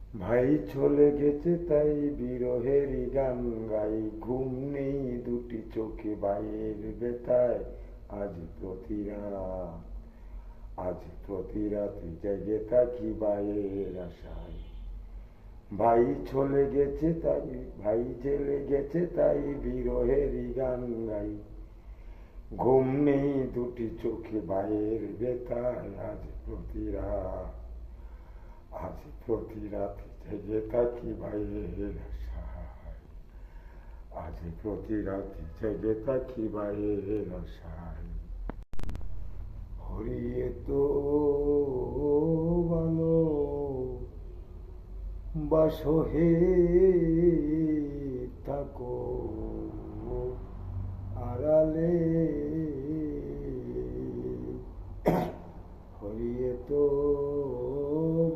ভাই চলে গেছে তাই বিরহেরই গান গাই, ঘুম নেই দুটি চোখে ভাইয়ের বেতায়। আজ প্রতি রাত আজ প্রতি রাতে জেগে থাকি ভাইয়ের আশায়। ভাই চলে গেছে তাই ভাই চলে গেছে তাই বিরহেরই গান গাই, ঘুম নেই দুটি চোখে ভাইয়ের বেতায়। আজ প্রতি রাতে জেগে থাকি ভাইয়ের আশায়। আজ প্রতি রাতে জেগে থাকি ভাইয়ের আশায়। হরিয়ে তো ভালো বাসো হে, থাকো আড়ালে। হরিয়ে তো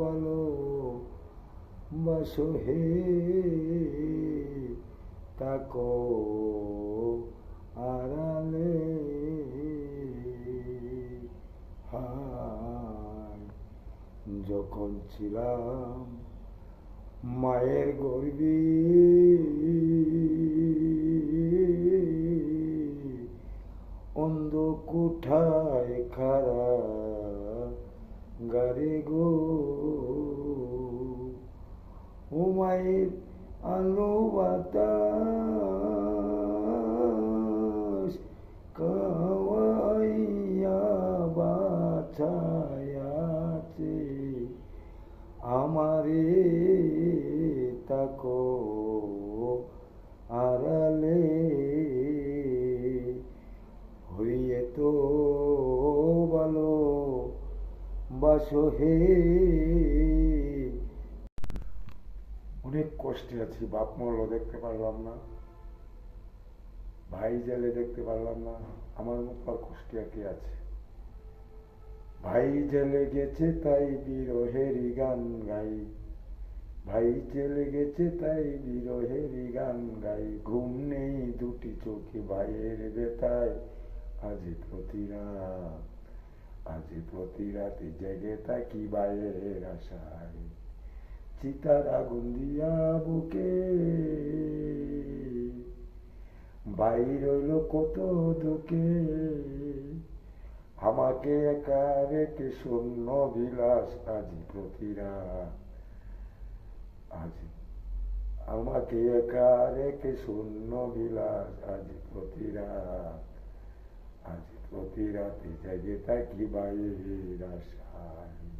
ভালো বাসো হে, থাকো আড়ালে। হায় যখন ছিলাম মায়ের গর্ভে, অন্ধ কোঠায় খাড়া গারে গো, ও মায়ের আলো বাতাস কাওয়াইয়া বাছায়াছে আমারে, তাকো আড়ালে। হইয়ে তো ভালো বাসো হে। অনেক কষ্টে আছি, বাপ মরলো দেখতে পারলাম না, ভাই জেলে দেখতে পারলাম না, আমার মতো আর কষ্টে আর কে আছে। ভাই জেলে গেছে তাই বিরহেরই গান গাই, ভাই চলে গেছে তাই বিরহেরই গান গাই, ঘুম নেই দুটি চোখে ভাইয়ের বেতায়। আজ প্রতি রাতে জেগে থাকি ভাইয়ের আশায়। চিতার আগুন দিয়া বুকে ভাই রইল কত দুঃখে, আমাকে একা রেখে শূন্য বিলাস। আজ আমাকে একা রেখে শূন্য বিলাস। আজ প্রতি রাতে জেগে থাকি ভাইয়ের আশায়।